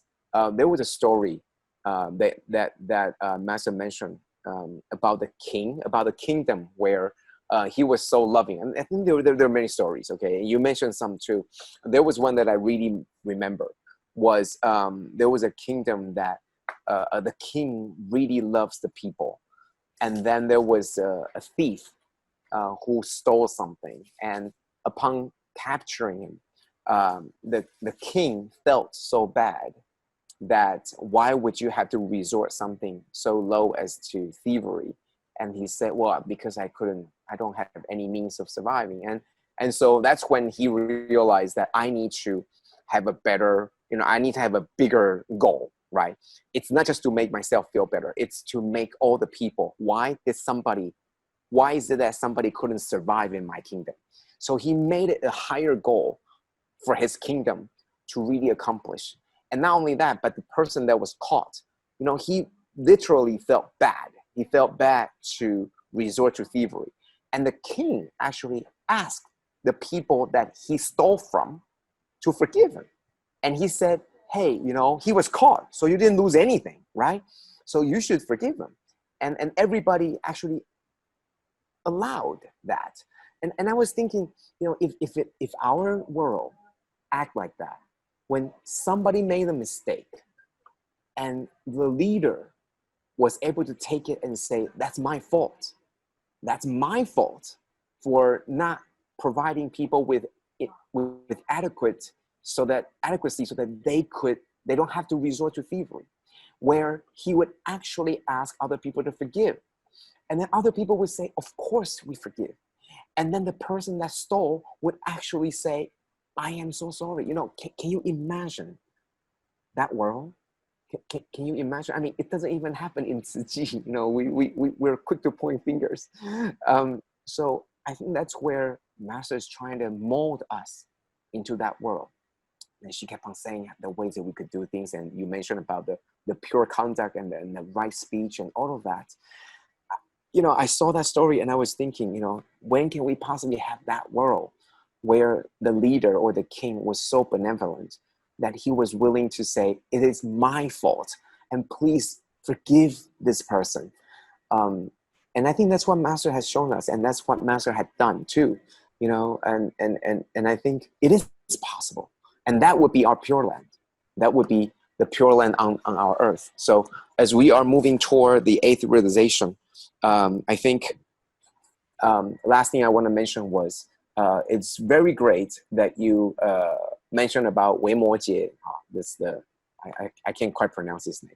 there was a story that Master mentioned about the kingdom where he was so loving. And I think there are many stories, okay? You mentioned some too. There was one that I really remember, was there was a kingdom that the king really loves the people. And then there was a thief who stole something. And upon capturing him, the king felt so bad that why would you have to resort something so low as to thievery? And he said, well, because I don't have any means of surviving. And so that's when he realized that I need to have a better, I need to have a bigger goal, right? It's not just to make myself feel better. It's to make all the people. Why is it that somebody couldn't survive in my kingdom? So he made it a higher goal for his kingdom to really accomplish. And not only that, but the person that was caught, he literally felt bad. He felt bad to resort to thievery. And the king actually asked the people that he stole from to forgive him. And he said, hey, he was caught, so you didn't lose anything, right? So you should forgive him. And everybody actually allowed that. And I was thinking, if our world act like that, when somebody made a mistake and the leader was able to take it and say, that's my fault. That's my fault for not providing people with adequacy so that they don't have to resort to thievery, where he would actually ask other people to forgive. And then other people would say, of course we forgive. And then the person that stole would actually say, I am so sorry. Can you imagine that world? Can you imagine? I mean, it doesn't even happen in Tzu Chi. We're quick to point fingers. So I think that's where Master is trying to mold us into that world. And she kept on saying the ways that we could do things. And you mentioned about the pure conduct and the right speech and all of that. I saw that story and I was thinking, when can we possibly have that world where the leader or the king was so benevolent that he was willing to say, it is my fault, and please forgive this person. And I think that's what Master has shown us, and that's what Master had done too, and I think it is possible. And that would be our Pure Land. That would be the Pure Land on our earth. So as we are moving toward the 8th realization, I think last thing I want to mention was, it's very great that you mentioned about Wei Mo Jie. I can't quite pronounce his name,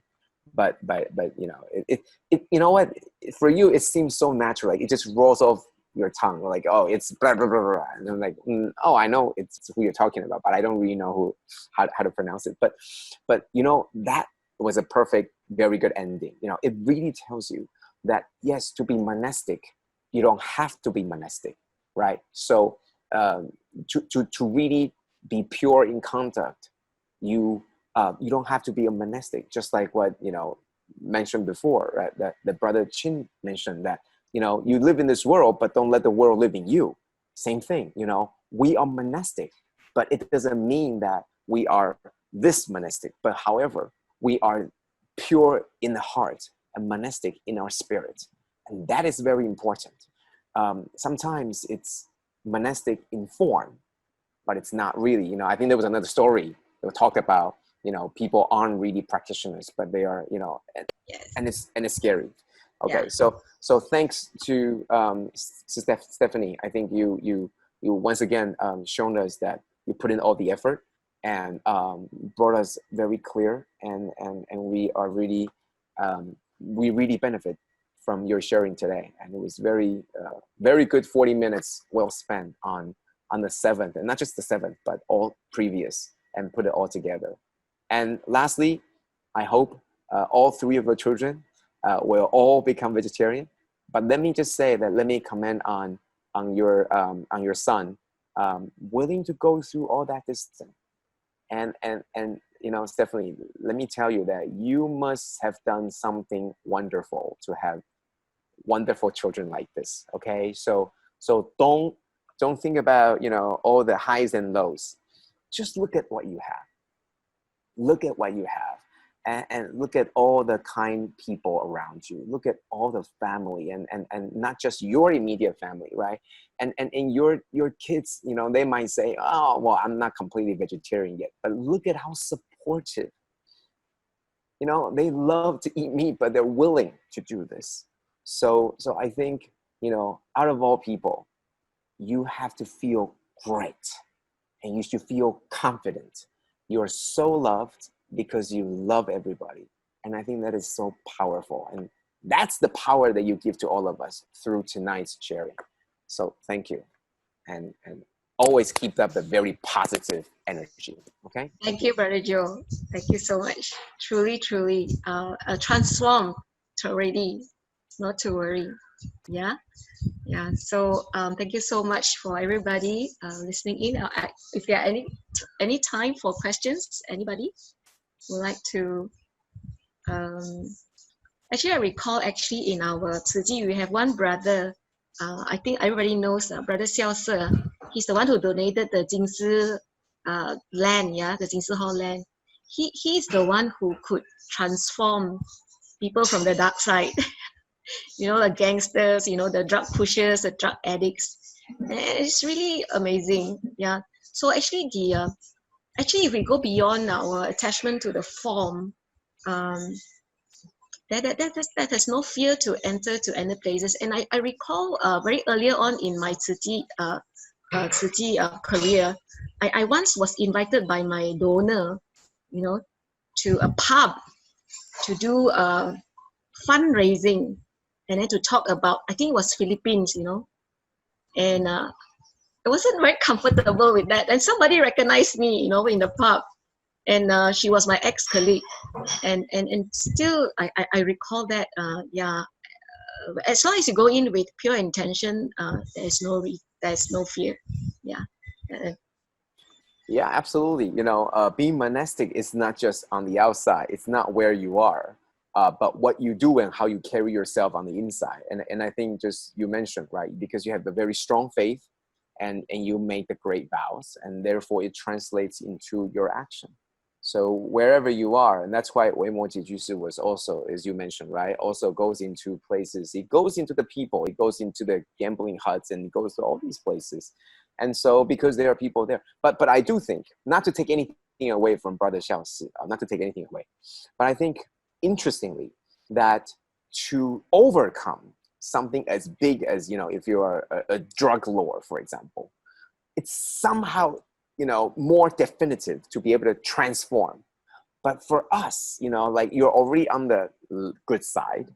but it you know what, for you it seems so natural, like it just rolls off your tongue, like, oh, it's blah blah blah blah, and I'm like, oh, I know it's who you're talking about, but I don't really know how to pronounce it. But that was a perfect, very good ending. It really tells you that yes, to be monastic, you don't have to be monastic, right? So to really be pure in conduct, you don't have to be a monastic, just like what, mentioned before, right? That Brother Chin mentioned, that, you live in this world, but don't let the world live in you. Same thing, we are monastic, but it doesn't mean that we are this monastic, but however, we are pure in the heart and monastic in our spirit. And that is very important. Sometimes it's monastic in form, but it's not really, I think there was another story that talked about, people aren't really practitioners, but they are, Yes. and it's scary. Okay, Yeah. so thanks to Stephanie. I think you once again shown us that you put in all the effort and brought us very clear, and we are really we really benefit from your sharing today, and it was very very good 40 minutes well spent on the 7th, and not just the 7th, but all previous, and put it all together. And lastly, I hope all 3 of your children will all become vegetarian. But let me just say that, let me comment on your son willing to go through all that distance. And Stephanie, let me tell you that you must have done something wonderful to have wonderful children like this. Okay, so don't think about all the highs and lows. Just look at what you have. Look at what you have. And look at all the kind people around you. Look at all the family, and not just your immediate family, right? And your kids, they might say, oh, well, I'm not completely vegetarian yet. But look at how supportive. They love to eat meat, but they're willing to do this. So I think, out of all people, you have to feel great, and you should feel confident. You are so loved because you love everybody. And I think that is so powerful. And that's the power that you give to all of us through tonight's sharing. So thank you. And always keep up the very positive energy. Okay? Thank you, Brother Joe. Thank you so much. Truly, transformed already. Not to worry. Yeah. Yeah. So thank you so much for everybody listening in. If there are any time for questions, anybody would like to. Actually, I recall in our Tzu Chi, we have one brother. I think everybody knows Brother Xiao Se. He's the one who donated the Jingsi land, the Jingsi Hall land. He's the one who could transform people from the dark side. The gangsters, the drug pushers, the drug addicts. And it's really amazing. Yeah. So actually, if we go beyond our attachment to the form, that has no fear to enter to any places. And I recall very earlier on in my Tzu Chi career, I once was invited by my donor, to a pub to do fundraising, and then to talk about, I think it was Philippines, and I wasn't very comfortable with that. And somebody recognized me, in the pub, and she was my ex-colleague, and still I recall that. As long as you go in with pure intention, there's no fear. Yeah, absolutely. Being monastic is not just on the outside. It's not where you are, but what you do and how you carry yourself on the inside. And I think just you mentioned, right, because you have a very strong faith, and you make the great vows, and therefore it translates into your action. So wherever you are, and that's why Weimoji Jusu was also, as you mentioned, right, also goes into places. It goes into the people. It goes into the gambling huts, and it goes to all these places. And so because there are people there. But I do think, not to take anything away from Brother Xiao Si, not to take anything away, but I think, interestingly, that to overcome something as big as, if you are a drug lord, for example, it's somehow, more definitive to be able to transform. But for us, like, you're already on the good side,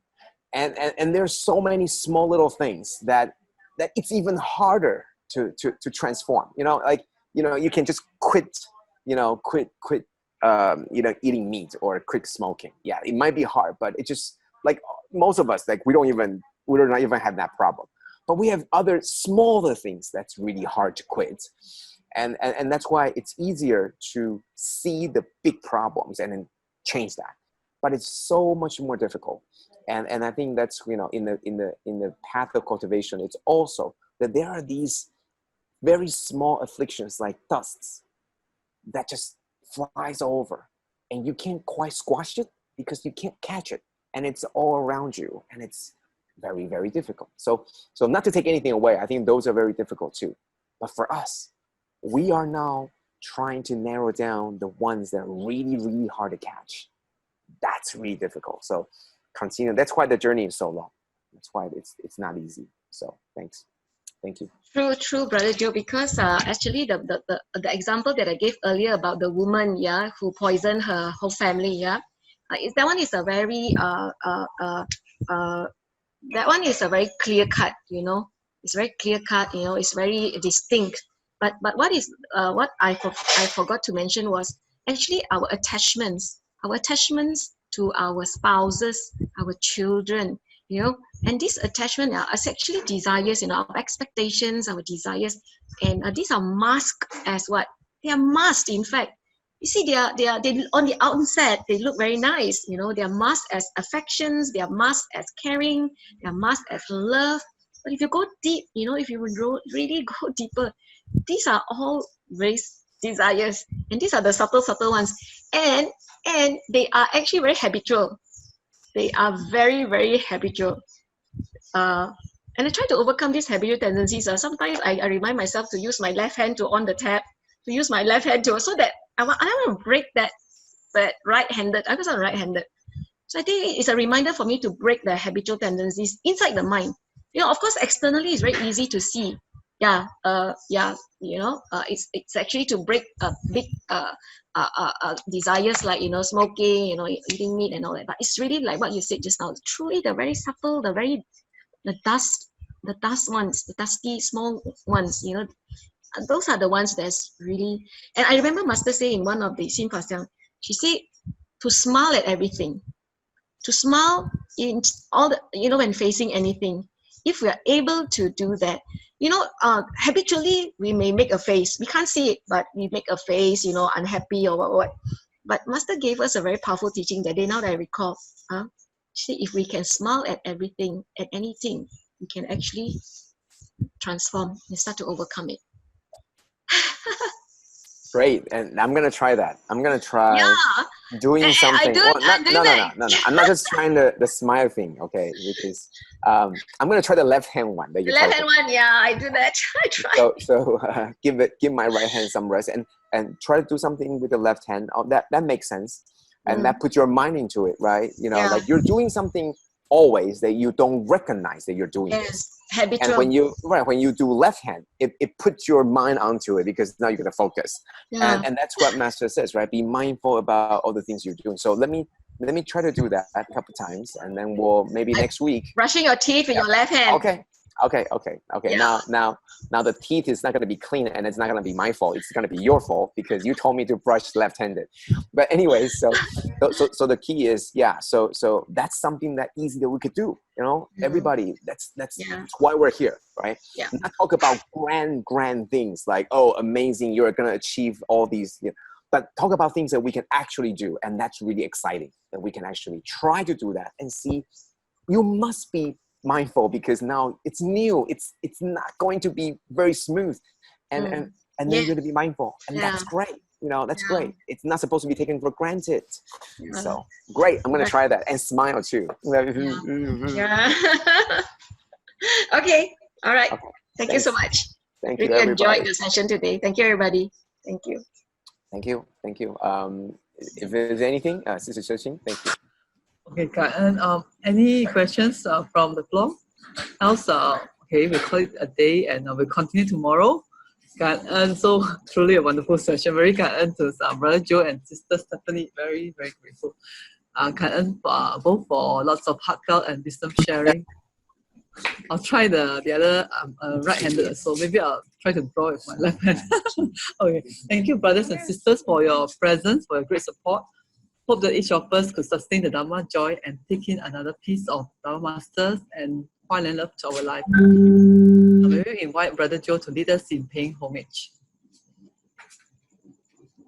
and there's so many small little things that it's even harder to transform. You can just quit eating meat, or quit smoking. Yeah, it might be hard, but like most of us, like we don't not even have that problem. But we have other smaller things that's really hard to quit. And that's why it's easier to see the big problems and then change that. But it's so much more difficult. And I think that's, in the path of cultivation, it's also that there are these very small afflictions like dusts that just flies over, and you can't quite squash it because you can't catch it, and it's all around you, and it's very, very difficult. So not to take anything away, I think those are very difficult too. But for us, we are now trying to narrow down the ones that are really, really hard to catch. That's really difficult. So continue. That's why the journey is so long. That's why it's not easy. So thanks. Thank you. True, Brother Joe. Because actually, the example that I gave earlier about the woman, who poisoned her whole family, that one is a very that one is a very clear cut. It's very clear cut. It's very distinct. But what I forgot to mention was actually our attachments to our spouses, our children, and this attachment is actually desires, our expectations, our desires, and these are masked as what? They are masked, in fact. You see, they on the outset, they look very nice, they are masked as affections, they are masked as caring, they are masked as love. But if you go deep, if you really go deeper, these are all race desires, and these are the subtle ones, and they are actually very habitual. They are very, very habitual. And I try to overcome these habitual tendencies. Sometimes I remind myself to use my left hand to on the tap, to use my left hand so that I want to break that right-handed. I was right-handed. So I think it's a reminder for me to break the habitual tendencies inside the mind. Of course, externally it's very easy to see. It's actually to break big desires like smoking, eating meat and all that. But it's really like what you said just now. Truly, the very subtle, the dust ones, the dusty small ones. Those are the ones that's really. And I remember Master say in one of the Xin Fa Xiang, she said to smile at everything, to smile in all the when facing anything. If we are able to do that, habitually we may make a face. We can't see it, but we make a face, unhappy or what. But Master gave us a very powerful teaching that day. Now that I recall, see, if we can smile at everything, at anything, we can actually transform and start to overcome it. Great, and I'm gonna try that. I'm gonna try doing something. No. I'm not just trying the smile thing, okay? Which is, I'm gonna try the left hand one. That you left hand one, I do that. I try. So give my right hand some rest and try to do something with the left hand. Oh, that makes sense, and that puts your mind into it, right? Like you're doing something always that you don't recognize that you're doing this. Habitual. And when you do left hand, it puts your mind onto it because now you're gonna focus. And that's what Master says, right? Be mindful about all the things you're doing. So let me try to do that a couple times, and then we'll maybe next week. Brushing your teeth with your left hand. Okay. Yeah. Now the teeth is not going to be clean, and it's not going to be my fault. It's going to be your fault because you told me to brush left-handed. But anyway, so the key is, so that's something that easy that we could do. Everybody, that's why we're here, right? Yeah. Not talk about grand things like, oh, amazing, you're going to achieve all these, but talk about things that we can actually do, and that's really exciting. That we can actually try to do that and see. You must be mindful because now it's new. It's not going to be very smooth, and then you're going to be mindful, and that's great. That's great. It's not supposed to be taken for granted. So great. I'm going to try that and smile too. Okay. All right. Okay. Thank you so much. Thank you. Really enjoyed the session today. Thank you, everybody. Thank you. Thank you. If there's anything, Sister Shixing, thank you. Okay, Karen, any questions from the floor? Else, okay, we call it a day and we'll continue tomorrow. And so truly a wonderful session. Very kind to Brother Joe and Sister Stephane. Very, very grateful. Kind both for lots of heartfelt and wisdom sharing. I'll try the other right-handed, so maybe I'll try to draw with my left hand. Okay, thank you, brothers and sisters, for your presence, for your great support. Hope that each of us could sustain the Dharma joy and take in another piece of Dharma Masters and find and love to our life. May we invite Brother Joe to lead us in paying homage.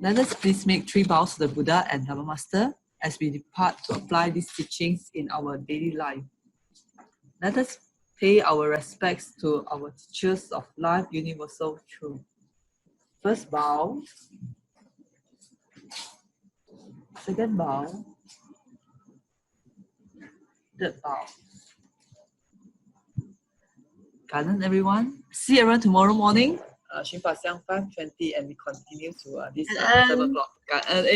Let us please make 3 bows to the Buddha and Dharma Master as we depart to apply these teachings in our daily life. Let us pay our respects to our teachers of life, universal truth. First bow. Second bow. Third bow. Pardon everyone. See everyone tomorrow morning. 5:20 and we continue to this 7 o'clock.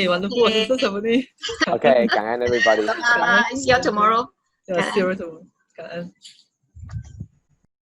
Wonderful. Okay. So Stephane. Okay, 感恩 everybody. Bye. See you tomorrow. See you tomorrow.